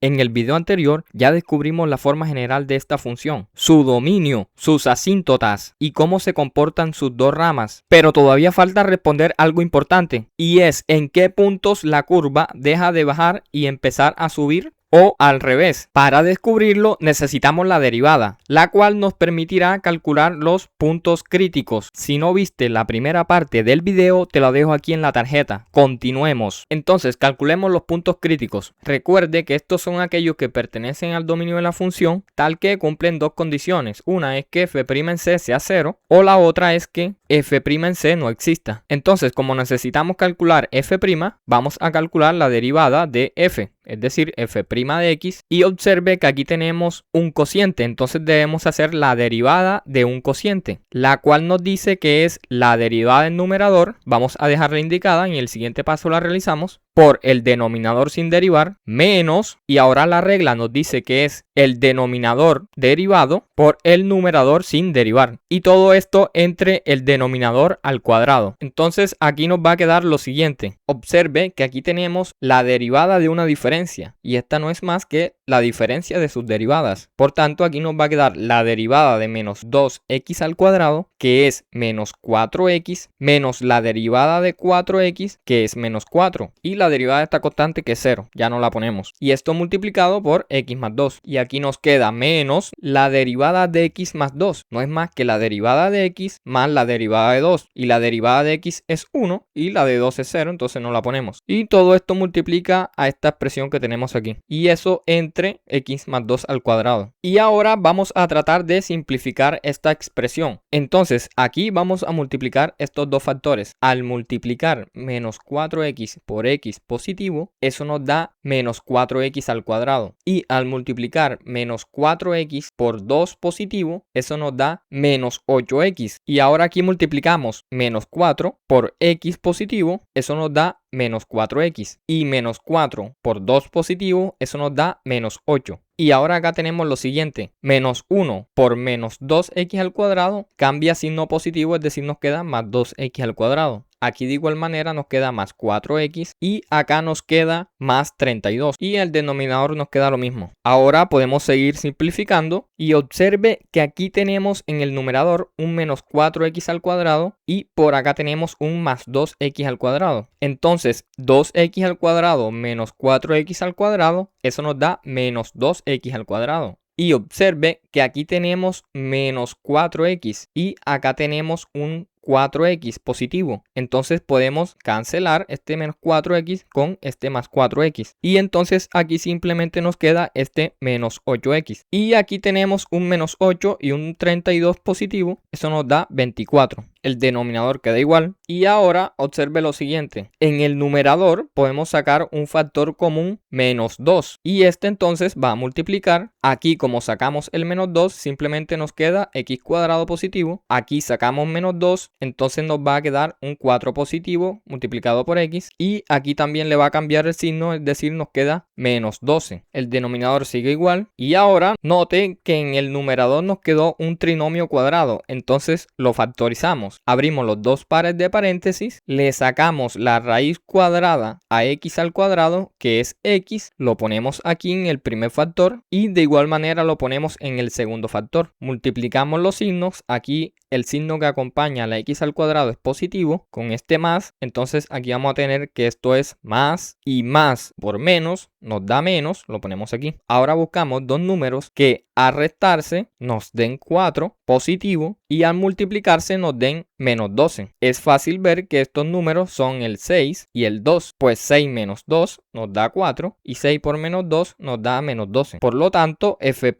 En el video anterior ya descubrimos la forma general de esta función, su dominio, sus asíntotas y cómo se comportan sus dos ramas. Pero todavía falta responder algo importante, y es en qué puntos la curva deja de bajar y empezar a subir. O al revés. Para descubrirlo necesitamos la derivada, la cual nos permitirá calcular los puntos críticos. Si no viste la primera parte del video, te la dejo aquí en la tarjeta. Continuemos. Entonces, calculemos los puntos críticos. Recuerde que estos son aquellos que pertenecen al dominio de la función, tal que cumplen dos condiciones. Una es que f' en c sea 0, o la otra es que f' en c no exista. Entonces, como necesitamos calcular f', vamos a calcular la derivada de f. Es decir, f' de x, y observe que aquí tenemos un cociente, entonces debemos hacer la derivada de un cociente, la cual nos dice que es la derivada del numerador, vamos a dejarla indicada, en el siguiente paso la realizamos, por el denominador sin derivar, menos, y ahora la regla nos dice que es el denominador derivado por el numerador sin derivar, y todo esto entre el denominador al cuadrado. Entonces aquí nos va a quedar lo siguiente, observe que aquí tenemos la derivada de una diferencia, y esta no es más que la diferencia de sus derivadas. Por tanto, aquí nos va a quedar la derivada de menos 2x al cuadrado, que es menos 4x, menos la derivada de 4x, que es menos 4, y la derivada de esta constante, que es 0, ya no la ponemos. Y esto multiplicado por x más 2. Y aquí nos queda menos la derivada de x más 2. No es más que la derivada de x más la derivada de 2. Y la derivada de x es 1 y la de 2 es 0, entonces no la ponemos. Y todo esto multiplica a esta expresión que tenemos aquí. Y eso entre x más 2 al cuadrado. Y ahora vamos a tratar de simplificar esta expresión. Entonces aquí vamos a multiplicar estos dos factores. Al multiplicar menos 4x por x positivo, eso nos da menos 4x al cuadrado. Y al multiplicar menos 4x por 2 positivo, eso nos da menos 8x. Y ahora aquí multiplicamos menos 4 por x positivo, eso nos da menos 4x. Y menos 4 por 2 positivo, eso nos da menos 8. Y ahora acá tenemos lo siguiente, menos 1 por menos 2x al cuadrado cambia signo positivo, es decir, nos queda más 2x al cuadrado. Aquí de igual manera nos queda más 4x y acá nos queda más 32 y el denominador nos queda lo mismo. Ahora podemos seguir simplificando y observe que aquí tenemos en el numerador un menos 4x al cuadrado y por acá tenemos un más 2x al cuadrado. Entonces 2x al cuadrado menos 4x al cuadrado, eso nos da menos 2x al cuadrado. Y observe que aquí tenemos menos 4x y acá tenemos un 4x positivo. Entonces podemos cancelar este menos 4x con este más 4x. Y entonces aquí simplemente nos queda este menos 8x. Y aquí tenemos un menos 8 y un 32 positivo. Eso nos da 24. El denominador queda igual. Y ahora observe lo siguiente. En el numerador podemos sacar un factor común menos 2. Y este entonces va a multiplicar. Aquí como sacamos el menos 2 simplemente nos queda x cuadrado positivo. Aquí sacamos menos 2. Entonces nos va a quedar un 4 positivo multiplicado por x. Y aquí también le va a cambiar el signo. Es decir, nos queda menos 12. El denominador sigue igual. Y ahora note que en el numerador nos quedó un trinomio cuadrado. Entonces lo factorizamos. Abrimos los dos pares de paréntesis, le sacamos la raíz cuadrada a x al cuadrado, que es x, lo ponemos aquí en el primer factor y de igual manera lo ponemos en el segundo factor. Multiplicamos los signos, aquí el signo que acompaña a la x al cuadrado es positivo, con este más, entonces aquí vamos a tener que esto es más y más por menos, nos da menos, lo ponemos aquí. Ahora buscamos dos números que al restarse nos den 4 positivo y al multiplicarse nos den menos 12. Es fácil ver que estos números son el 6 y el 2, pues 6 menos 2 nos da 4 y 6 por menos 2 nos da menos 12. Por lo tanto, f'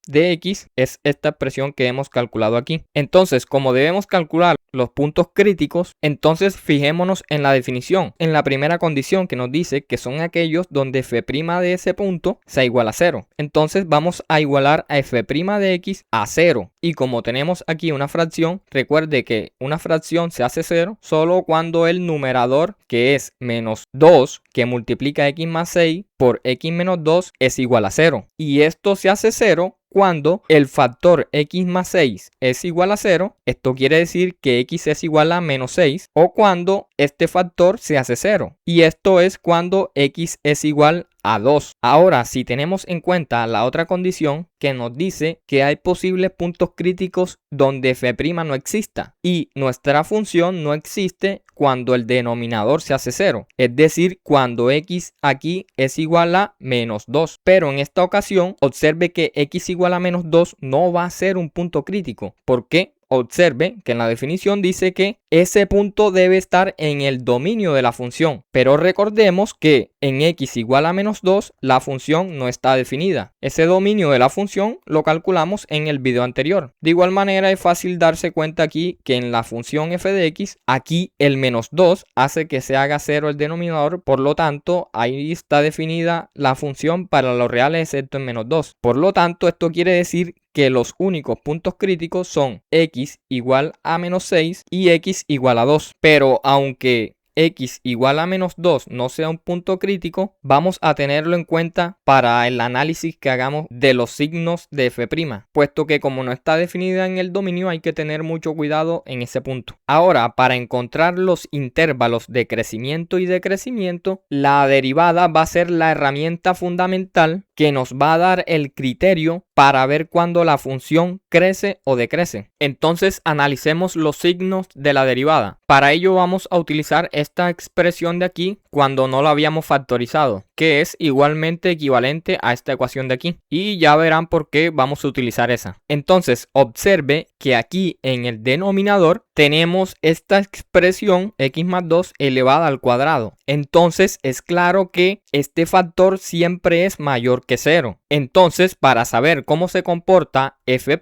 de x es esta expresión que hemos calculado aquí. Entonces, como debemos calcular los puntos críticos, entonces fijémonos en la definición, en la primera condición que nos dice que son aquellos donde f' de ese punto sea igual a 0. Entonces vamos a igualar a f' de x a 0. Y como tenemos aquí una fracción, recuerde que una fracción se hace 0 solo cuando el numerador, que es menos 2, que multiplica x más 6 por x menos 2, es igual a 0. Y esto se hace 0 cuando el factor x más 6 es igual a 0, esto quiere decir que x es igual a menos 6, o cuando este factor se hace 0. Y esto es cuando x es igual a 2. Ahora, si tenemos en cuenta la otra condición que nos dice que hay posibles puntos críticos donde f' no exista y nuestra función no existe cuando el denominador se hace 0, es decir, cuando x aquí es igual a menos 2. Pero en esta ocasión, observe que x igual a menos 2 no va a ser un punto crítico. ¿Por qué? Observe que en la definición dice que ese punto debe estar en el dominio de la función, pero recordemos que en x igual a menos 2 la función no está definida. Ese dominio de la función lo calculamos en el video anterior. De igual manera es fácil darse cuenta aquí que en la función f de x, aquí el menos 2 hace que se haga 0 el denominador, por lo tanto ahí está definida la función para los reales excepto en menos 2. Por lo tanto, esto quiere decir que los únicos puntos críticos son x igual a menos 6 y x igual a 2. Pero aunque x igual a menos 2 no sea un punto crítico, vamos a tenerlo en cuenta para el análisis que hagamos de los signos de f', puesto que como no está definida en el dominio hay que tener mucho cuidado en ese punto. Ahora, para encontrar los intervalos de crecimiento y decrecimiento, la derivada va a ser la herramienta fundamental que nos va a dar el criterio para ver cuándo la función crece o decrece. Entonces analicemos los signos de la derivada. Para ello vamos a utilizar esta expresión de aquí cuando no la habíamos factorizado, que es igualmente equivalente a esta ecuación de aquí. Y ya verán por qué vamos a utilizar esa. Entonces observe que aquí en el denominador tenemos esta expresión x más 2 elevada al cuadrado. Entonces es claro que este factor siempre es mayor que 0. Entonces, para saber cómo se comporta f',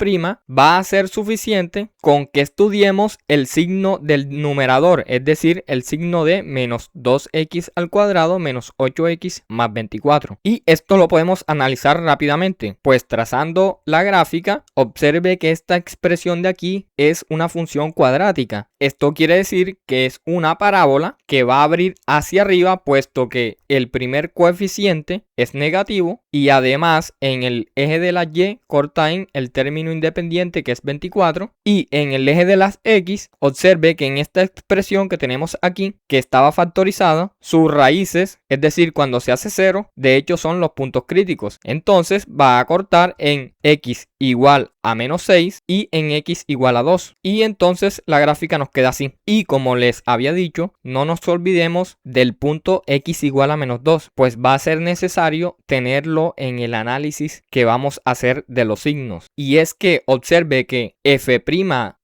va a ser suficiente con que estudiemos el signo del numerador, es decir, el signo de menos 2x al cuadrado menos 8x más 24. Y esto lo podemos analizar rápidamente, pues trazando la gráfica, observe que esta expresión de aquí es una función cuadrática. Esto quiere decir que es una parábola que va a abrir hacia arriba, puesto que el primer coeficiente es negativo y además en el eje de las y corta en el término independiente que es 24 y en el eje de las x observe que en esta expresión que tenemos aquí que estaba factorizada, sus raíces, es decir, cuando se hace 0, de hecho son los puntos críticos. Entonces va a cortar en x igual a menos 6 y en x igual a 2. Y entonces la gráfica nos queda así. Y como les había dicho, no nos olvidemos del punto x igual a menos 2, pues va a ser necesario tenerlo en el análisis que vamos a hacer de los signos. Y es que observe que f'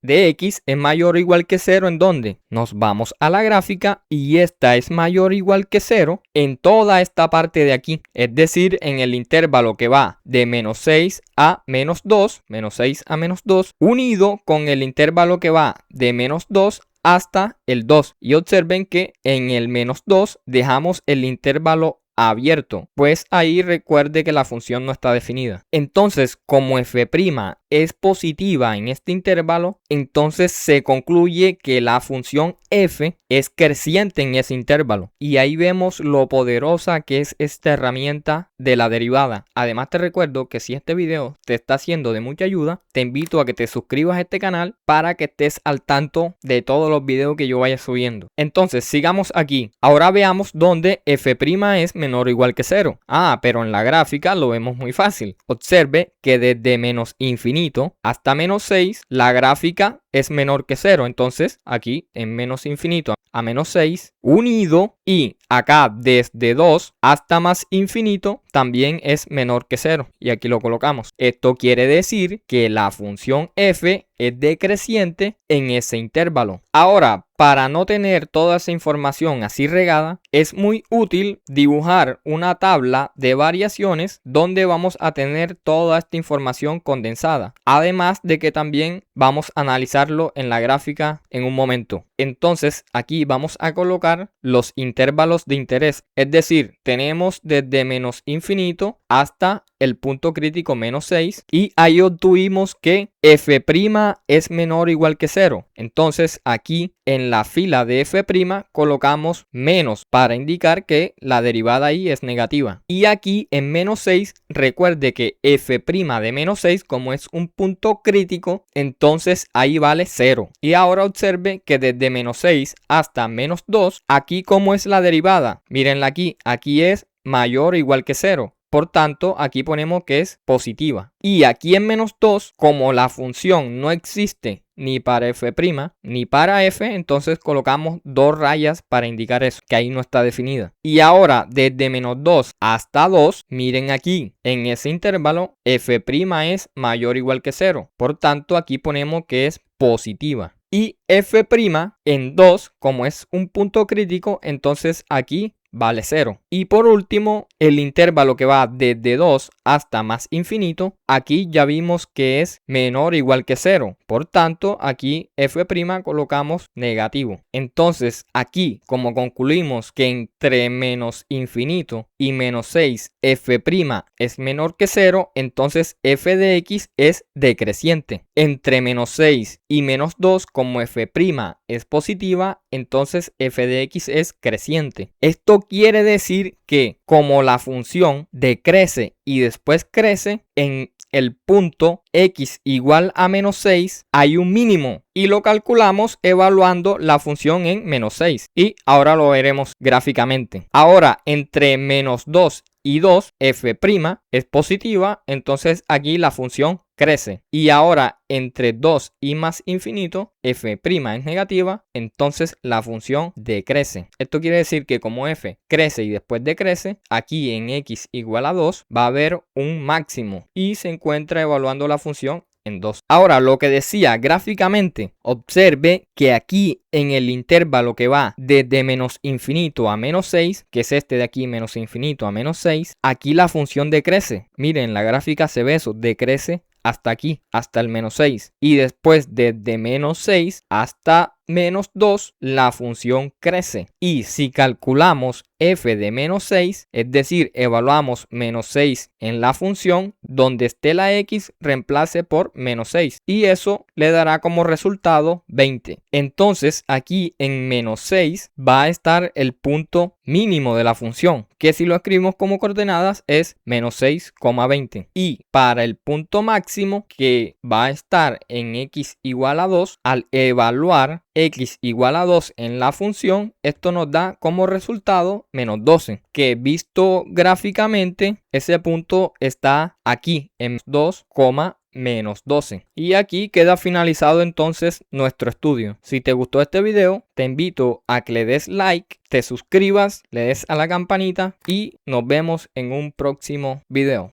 de x es mayor o igual que 0 ¿en dónde? Nos vamos a la gráfica y esta es mayor o igual que 0 en toda esta parte de aquí. Es decir, en el intervalo que va de menos 6 a menos 2, menos 6 a menos 2, unido con el intervalo que va de menos 2 hasta el 2. Y observen que en el menos 2 dejamos el intervalo abierto, pues ahí recuerde que la función no está definida. Entonces, como f' es positiva en este intervalo, entonces se concluye que la función f es creciente en ese intervalo. Y ahí vemos lo poderosa que es esta herramienta de la derivada. Además te recuerdo que si este video te está siendo de mucha ayuda, te invito a que te suscribas a este canal para que estés al tanto de todos los videos que yo vaya subiendo. Entonces sigamos aquí. Ahora veamos dónde f' es menor o igual que 0. Pero en la gráfica lo vemos muy fácil. Observe que desde menos infinito hasta menos 6 la gráfica es menor que 0. Entonces aquí en menos infinito a menos 6 unido y acá desde 2 hasta más infinito también es menor que 0. Y aquí lo colocamos. Esto quiere decir que la función f es decreciente en ese intervalo. Ahora, para no tener toda esa información así regada, es muy útil dibujar una tabla de variaciones donde vamos a tener toda esta información condensada. Además de que también vamos a analizarlo en la gráfica en un momento. Entonces aquí vamos a colocar los intervalos de interés. Es decir, tenemos desde menos infinito hasta el punto crítico menos 6 y ahí obtuvimos que f' es menor o igual que 0. Entonces aquí en la fila de f' colocamos menos para indicar que la derivada ahí es negativa. Y aquí en menos 6 recuerde que f' de menos 6 como es un punto crítico, entonces ahí vale 0. Y ahora observe que desde menos 6 hasta menos 2, aquí como es la derivada. Mírenla aquí, aquí es mayor o igual que 0. Por tanto, aquí ponemos que es positiva. Y aquí en menos 2, como la función no existe ni para f' ni para f, entonces colocamos 2 rayas para indicar eso, que ahí no está definida. Y ahora, desde menos 2 hasta 2, miren aquí, en ese intervalo, f' es mayor o igual que 0. Por tanto, aquí ponemos que es positiva. Y f' en 2, como es un punto crítico, entonces aquí vale 0. Y por último, el intervalo que va desde 2 hasta más infinito, aquí ya vimos que es menor o igual que 0. Por tanto, aquí f' colocamos negativo. Entonces, aquí, como concluimos que entre menos infinito y menos 6, f' es menor que 0, entonces f de x es decreciente. Entre menos 6 y menos 2, como f' es positiva, entonces f de x es creciente. Esto quiere decir que como la función decrece y después crece, en el punto x igual a menos 6 hay un mínimo y lo calculamos evaluando la función en menos 6 y ahora lo veremos gráficamente. Ahora entre menos 2 y 2, f' es positiva, entonces aquí la función crece. Y ahora entre 2 y más infinito, f' es negativa, entonces la función decrece. Esto quiere decir que como f crece y después decrece, aquí en x igual a 2 va a haber un máximo y se encuentra evaluando la función en 2. Ahora, lo que decía gráficamente, observe que aquí en el intervalo que va desde menos infinito a menos 6, que es este de aquí, menos infinito a menos 6, aquí la función decrece. Miren, la gráfica se ve eso, decrece hasta aquí, hasta el menos 6. Y después desde menos 6 hasta menos 2, la función crece. Y si calculamos f de menos 6, es decir, evaluamos menos 6 en la función, donde esté la x, reemplace por menos 6. Y eso le dará como resultado 20. Entonces, aquí en menos 6 va a estar el punto mínimo de la función, que si lo escribimos como coordenadas es menos 6,20. Y para el punto máximo, que va a estar en x igual a 2, al evaluar x igual a 2 en la función, esto nos da como resultado menos 12, que visto gráficamente ese punto está aquí en 2, menos 12. Y aquí queda finalizado entonces nuestro estudio. Si te gustó este video, te invito a que le des like, te suscribas, le des a la campanita y nos vemos en un próximo video.